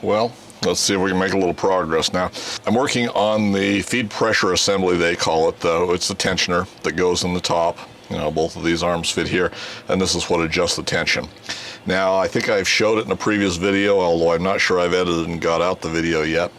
Well, let's see if we can make a little progress now. I'm working on the feed pressure assembly, they call it, though. It's the tensioner that goes in the top. You know, both of these arms fit here, and this is what adjusts the tension. Now, I think I've showed it in a previous video, although I'm not sure I've edited and got out the video yet.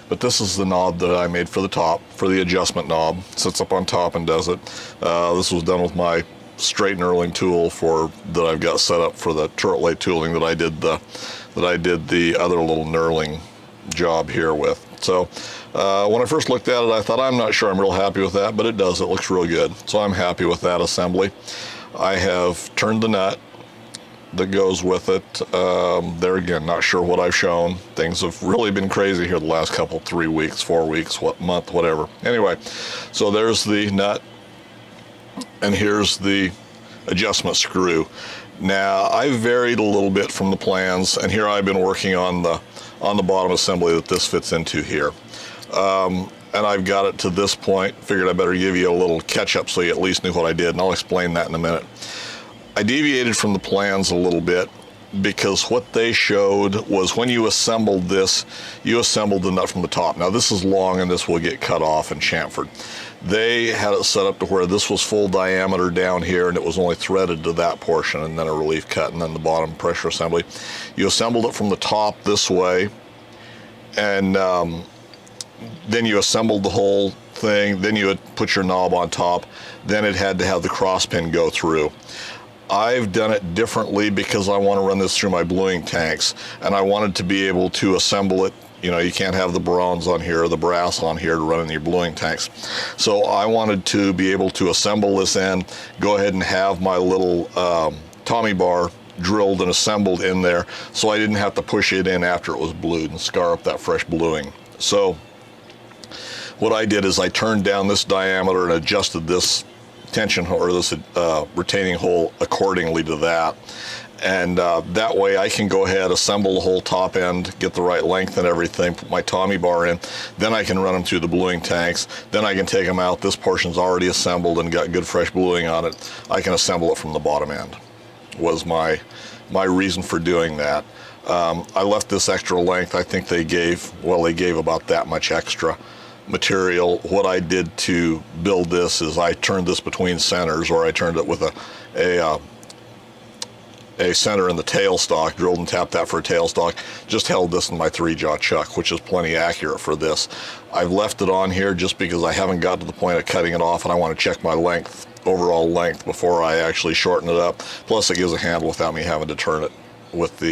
But this is the knob that I made for the top, for the adjustment knob. It sits up on top and does it. This was done with my straight knurling tool that I've got set up for the turret lay tooling that I did the other little knurling job here with. So when I first looked at it, I thought, I'm not sure I'm real happy with that, but it does. It looks real good. So I'm happy with that assembly. I have turned the nut that goes with it. There again, not sure what I've shown. Things have really been crazy here the last couple, 3 weeks, 4 weeks, month, whatever. Anyway, so there's the nut, and here's the adjustment screw. Now, I varied a little bit from the plans, and here I've been working on the bottom assembly that this fits into here. And I've got it to this point. Figured I better give you a little catch-up so you at least knew what I did, and I'll explain that in a minute. I deviated from the plans a little bit because what they showed was when you assembled this, you assembled the nut from the top. Now, this is long, and this will get cut off and chamfered. They had it set up to where this was full diameter down here, and it was only threaded to that portion, and then a relief cut, and then the bottom pressure assembly. You assembled it from the top this way, and then you assembled the whole thing. Then you would put your knob on top. Then it had to have the cross pin go through. I've done it differently because I want to run this through my bluing tanks, and I wanted to be able to assemble it. You know, you can't have the bronze on here or the brass on here to run in your bluing tanks. So I wanted to be able to assemble this end, go ahead and have my little Tommy bar drilled and assembled in there, so I didn't have to push it in after it was blued and scar up that fresh bluing. So what I did is I turned down this diameter and adjusted this tension or this retaining hole accordingly to that. And that way I can go ahead, assemble the whole top end, get the right length and everything, put my Tommy bar in, then I can run them through the bluing tanks, then I can take them out. This portion's already assembled and got good fresh bluing on it. I can assemble it from the bottom end, was my reason for doing that. I left this extra length. I think they gave about that much extra material. What I did to build this is I turned this between centers, or I turned it with a center in the tailstock, drilled and tapped that for a tailstock, just held this in my 3-jaw chuck, which is plenty accurate for this. I've left it on here just because I haven't got to the point of cutting it off, and I want to check my length, overall length, before I actually shorten it up. Plus it gives a handle without me having to turn it with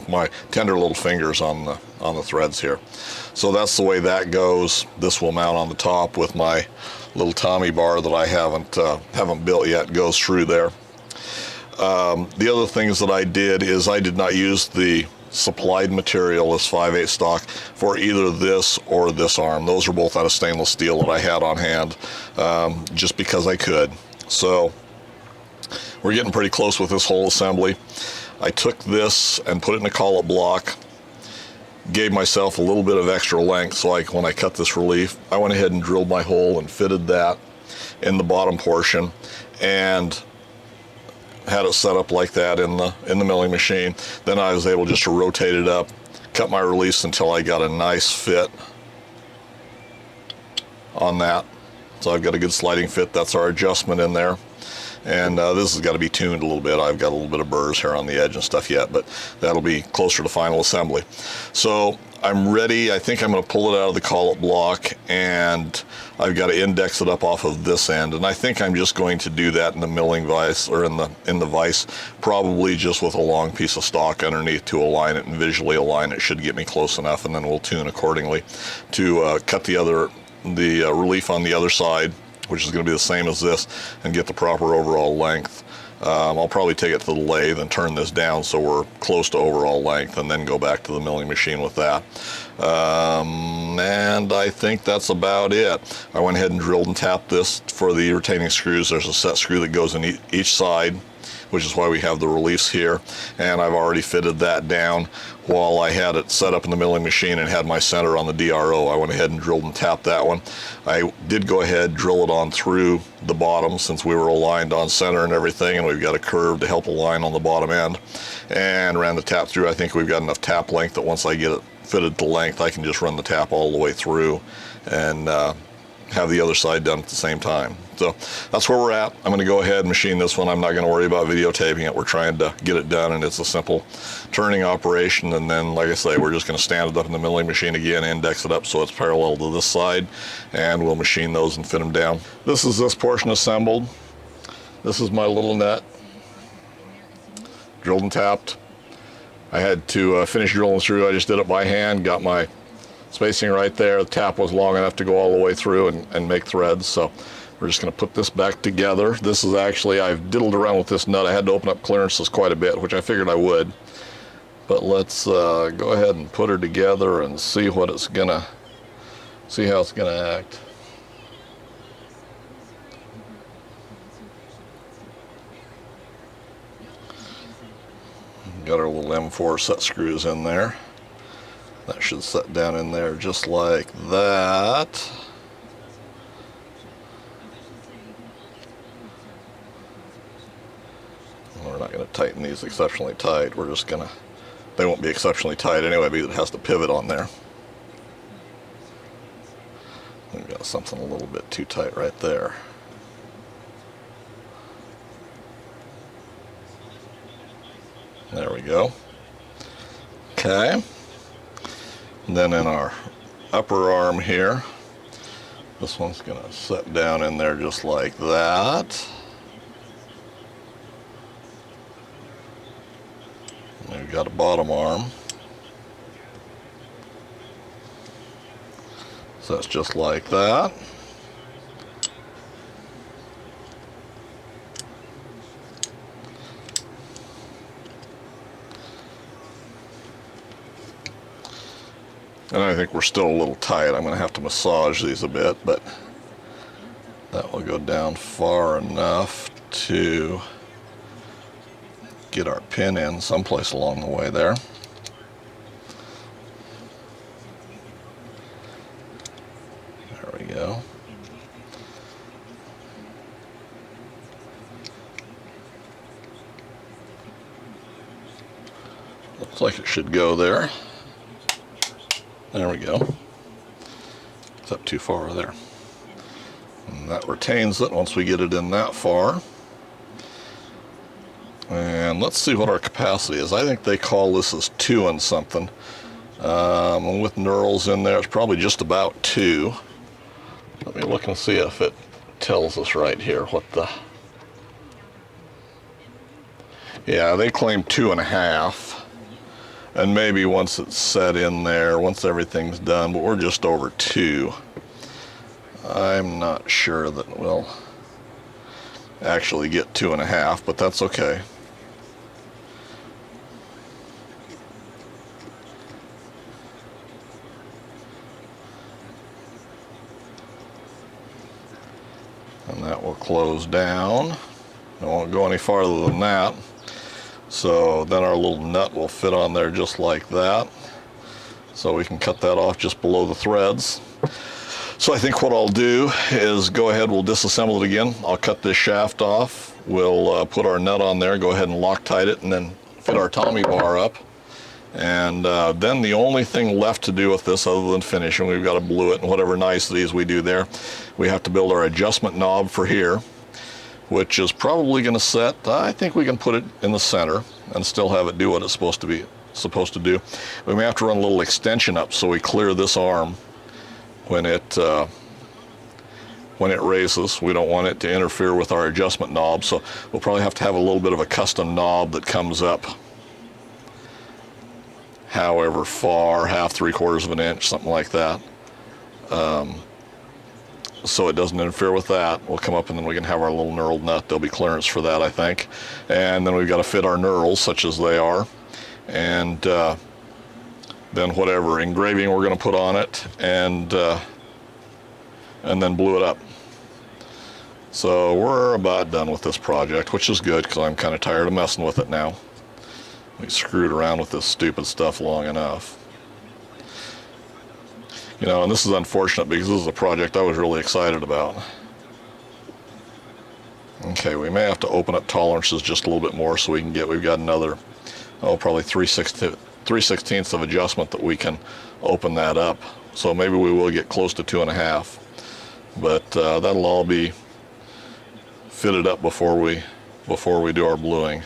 my tender little fingers on the threads here. So that's the way that goes. This will mount on the top with my little Tommy bar that I haven't built yet. It goes through there. The other things that I did is I did not use the supplied material, this 5/8 stock, for either this or this arm. Those are both out of stainless steel that I had on hand, just because I could. So we're getting pretty close with this whole assembly. I took this and put it in a collet block, gave myself a little bit of extra length, so when I cut this relief, I went ahead and drilled my hole and fitted that in the bottom portion, and had it set up like that in the milling machine. Then I was able just to rotate it up, cut my release until I got a nice fit on that. So I've got a good sliding fit. That's our adjustment in there. And this has got to be tuned a little bit. I've got a little bit of burrs here on the edge and stuff yet, but that'll be closer to final assembly. So I'm ready. I think I'm going to pull it out of the collet block, and I've got to index it up off of this end. And I think I'm just going to do that in the milling vise, or in the vise, probably just with a long piece of stock underneath to align it and visually align it. Should get me close enough, and then we'll tune accordingly to cut the relief on the other side, which is going to be the same as this, and get the proper overall length. I'll probably take it to the lathe and turn this down so we're close to overall length, and then go back to the milling machine with that. And I think that's about it. I went ahead and drilled and tapped this for the retaining screws. There's a set screw that goes in each side which is why we have the release here. And I've already fitted that down while I had it set up in the milling machine and had my center on the DRO. I went ahead and drilled and tapped that one. I did go ahead, drill it on through the bottom since we were aligned on center and everything, and we've got a curve to help align on the bottom end, and ran the tap through. I think we've got enough tap length that once I get it fitted to length, I can just run the tap all the way through and have the other side done at the same time. So that's where we're at. I'm going to go ahead and machine this one. I'm not going to worry about videotaping it. We're trying to get it done, and it's a simple turning operation. And then, like I say, we're just going to stand it up in the milling machine again, index it up so it's parallel to this side, and we'll machine those and fit them down. This is this portion assembled. This is my little nut, drilled and tapped. I had to finish drilling through. I just did it by hand, got my spacing right there. The tap was long enough to go all the way through and make threads. So we're just going to put this back together. This is actually, I've diddled around with this nut. I had to open up clearances quite a bit, which I figured I would. But let's go ahead and put her together and see how it's gonna act. Got our little M4 set screws in there. That should set down in there just like that. We're not going to tighten these exceptionally tight. We're just going to, they won't be exceptionally tight anyway because it has to pivot on there. We've got something a little bit too tight right there. There we go. Okay. And then in our upper arm here, this one's going to set down in there just like that. And we've got a bottom arm. So it's just like that. And I think we're still a little tight. I'm going to have to massage these a bit, but that will go down far enough to get our pin in someplace along the way there. There we go. Looks like it should go there. There we go. It's up too far there. And that retains it once we get it in that far. And let's see what our capacity is. I think they call this as 2 and something. And with knurls in there, it's probably just about 2. Let me look and see if it tells us right here what the... Yeah, they claim 2.5. And maybe once it's set in there, once everything's done, but we're just over 2. I'm not sure that we'll actually get 2.5, but that's okay. And that will close down. It won't go any farther than that. So then our little nut will fit on there just like that. So we can cut that off just below the threads. So I think what I'll do is go ahead, we'll disassemble it again. I'll cut this shaft off. We'll put our nut on there, go ahead and Loctite it, and then fit our Tommy bar up. And then the only thing left to do with this other than finishing, we've got to blue it and whatever niceties we do there. We have to build our adjustment knob for here, which is probably going to set, I think we can put it in the center and still have it do what it's supposed to do. We may have to run a little extension up so we clear this arm when it raises. We don't want it to interfere with our adjustment knob, so we'll probably have to have a little bit of a custom knob that comes up however far, half, 3/4 of an inch, something like that. So it doesn't interfere with that. We'll come up and then we can have our little knurled nut. There'll be clearance for that, I think. And then we've got to fit our knurls, such as they are. And then whatever engraving we're going to put on it, and then blue it up. So we're about done with this project, which is good because I'm kind of tired of messing with it now. We screwed around with this stupid stuff long enough. You know, and this is unfortunate because this is a project I was really excited about. Okay, we may have to open up tolerances just a little bit more so we can get, we've got another, oh, probably 3/16 of adjustment that we can open that up. So maybe we will get close to 2.5. But that'll all be fitted up before we do our bluing.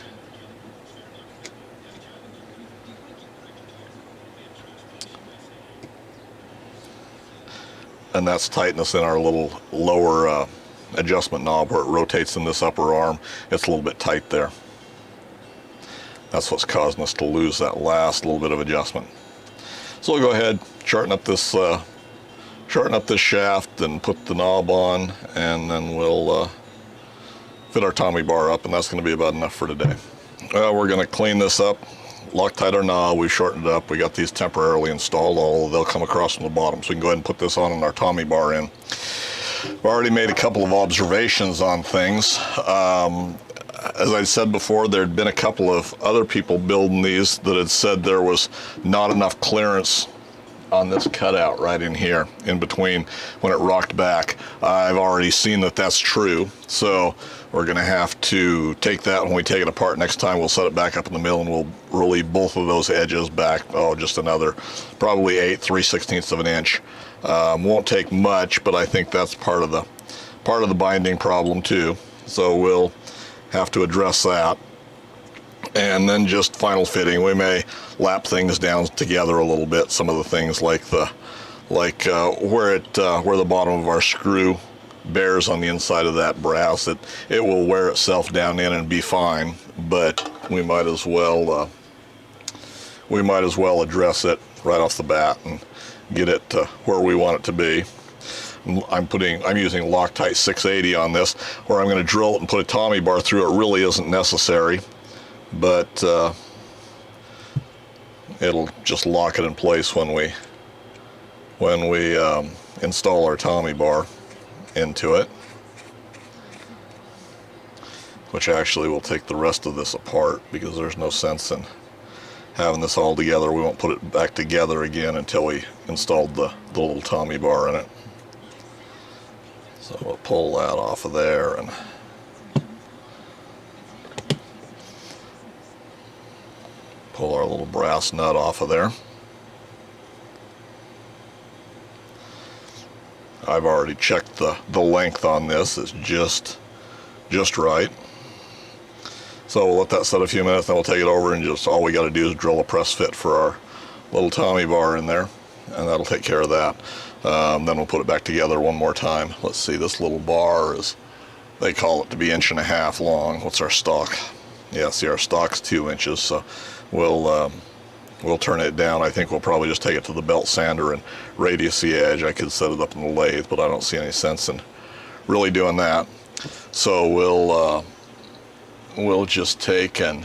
And that's tightness in our little lower adjustment knob where it rotates in this upper arm. It's a little bit tight there. That's what's causing us to lose that last little bit of adjustment. So we'll go ahead, shorten up this shaft and put the knob on, and then we'll fit our Tommy bar up, and that's going to be about enough for today. We're going to clean this up, Loctite our knob, we've shortened it up, we got these temporarily installed, although they'll come across from the bottom, so we can go ahead and put this on and our Tommy bar in. I've already made a couple of observations on things. As I said before, there had been a couple of other people building these that had said there was not enough clearance on this cutout right in here, in between when it rocked back. I've already seen that that's true, so we're going to have to take that when we take it apart next time. We'll set it back up in the mill and we'll relieve both of those edges back, oh, just another probably 3/16 of an inch. Won't take much, but I think that's part of the binding problem too, so we'll have to address that. And then just final fitting. We may lap things down together a little bit. Some of the things like where the bottom of our screw bears on the inside of that brass, it will wear itself down in and be fine. But we might as well address it right off the bat and get it to where we want it to be. I'm using Loctite 680 on this, where I'm going to drill it and put a Tommy bar through. It really isn't necessary, but it'll just lock it in place when we install our Tommy bar into it, which actually will take the rest of this apart because there's no sense in having this all together. We won't put it back together again until we installed the little Tommy bar in it. So we'll pull that off of there and pull our little brass nut off of there. I've already checked the length on this. It's just right. So we'll let that set a few minutes, then we'll take it over and just all we got to do is drill a press fit for our little Tommy bar in there, and that'll take care of that. Then we'll put it back together one more time. Let's see, this little bar is, they call it to be 1.5 inches long. What's our stock? Yeah, see, our stock's 2 inches, so we'll turn it down. I think we'll probably just take it to the belt sander and radius the edge. I could set it up in the lathe, but I don't see any sense in really doing that. So we'll just take and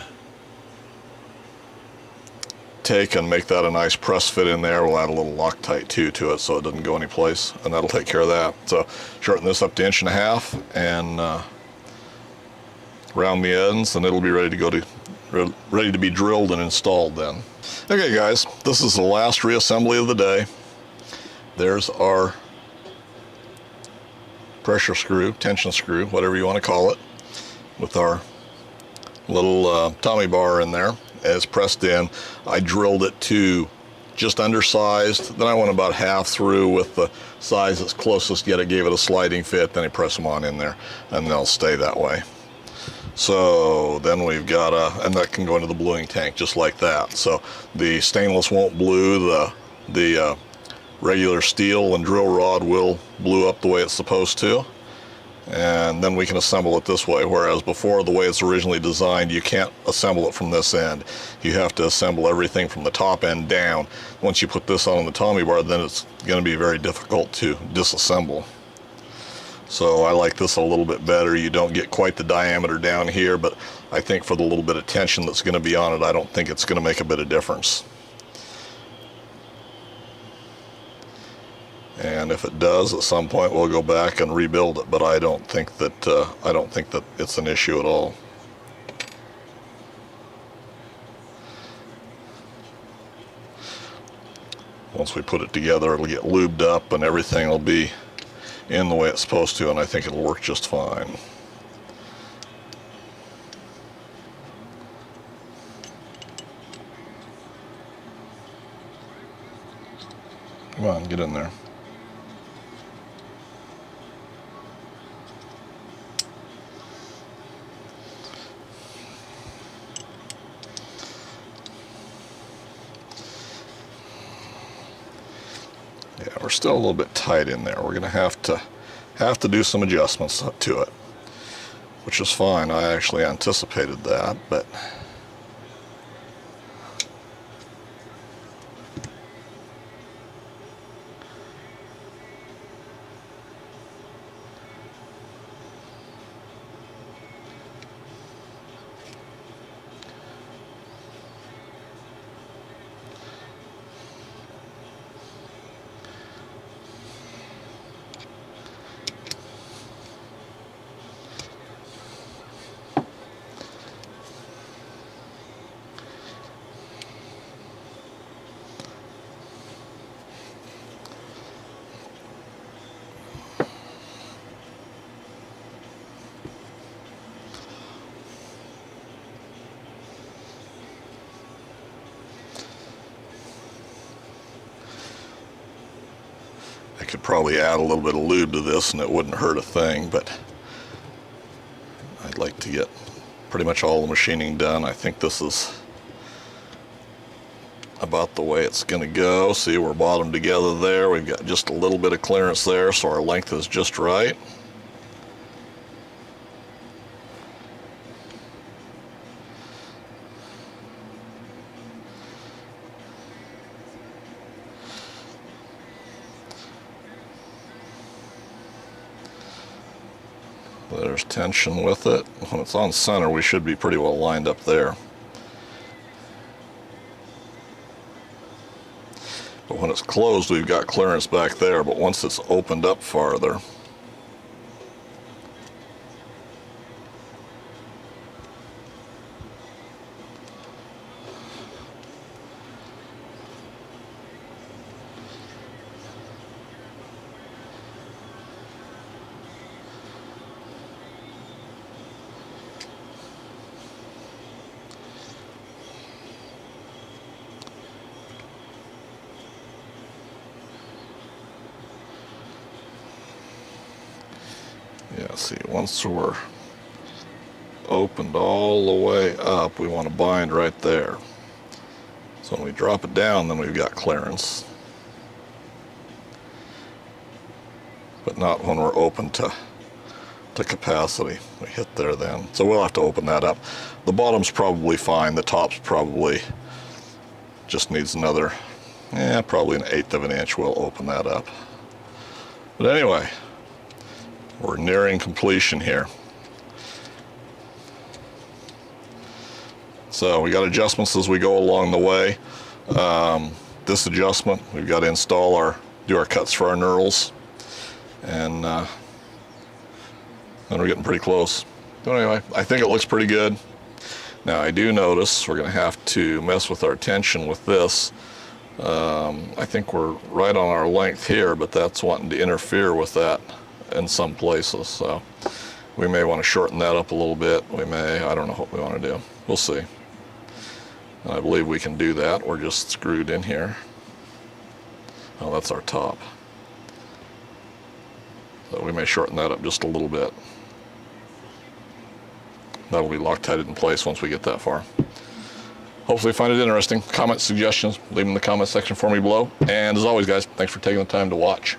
make that a nice press fit in there. We'll add a little Loctite too to it so it doesn't go any place, and that'll take care of that. So shorten this up to 1.5 inches and round the ends, and it'll be ready to be drilled and installed then. Okay guys, this is the last reassembly of the day. There's our pressure screw, tension screw, whatever you want to call it, with our little Tommy bar in there. As pressed in, I drilled it to just undersized, then I went about half through with the size that's closest yet. I gave it a sliding fit, then I press them on in there and they'll stay that way. So then we've got and that can go into the bluing tank just like that. So the stainless won't blue, the regular steel and drill rod will blue up the way it's supposed to. And then we can assemble it this way, whereas before, the way it's originally designed, you can't assemble it from this end. You have to assemble everything from the top end down. Once you put this on the Tommy bar, then it's going to be very difficult to disassemble. So I like this a little bit better. You don't get quite the diameter down here, but I think for the little bit of tension that's going to be on it, I don't think it's going to make a bit of difference. And and if it does, at some point we'll go back and rebuild it. But I don't think that it's an issue at all. Once we put it together, it'll get lubed up and everything will be in the way it's supposed to, and I think it'll work just fine. Come on, get in there. Yeah, we're still a little bit tight in there. We're going to have to do some adjustments to it, which is fine. I actually anticipated that, but I could probably add a little bit of lube to this and it wouldn't hurt a thing, but I'd like to get pretty much all the machining done. I think this is about the way it's going to go. See, we're bottom together there. We've got just a little bit of clearance there, so our length is just right. There's tension with it. When it's on center, we should be pretty well lined up there. But when it's closed, we've got clearance back there, but once it's opened up farther, yeah, see, once we're opened all the way up, we want to bind right there. So when we drop it down, then we've got clearance. But not when we're open to capacity. We hit there then. So we'll have to open that up. The bottom's probably fine. The top's probably just needs another, probably 1/8 of an inch. We'll open that up. But anyway, we're nearing completion here. So we got adjustments as we go along the way. This adjustment, we've got to do our cuts for our knurls, and then we're getting pretty close. But anyway, I think it looks pretty good. Now I do notice we're going to have to mess with our tension with this. I think we're right on our length here, but that's wanting to interfere with that in some places, so we may want to shorten that up a little bit. We may, I don't know what we want to do. We'll see. I believe we can do that. We're just screwed in here. Oh, that's our top. So we may shorten that up just a little bit. That'll be Loctited in place once we get that far. Hopefully you find it interesting. Comments, suggestions, leave them in the comment section for me below. And as always, guys, thanks for taking the time to watch.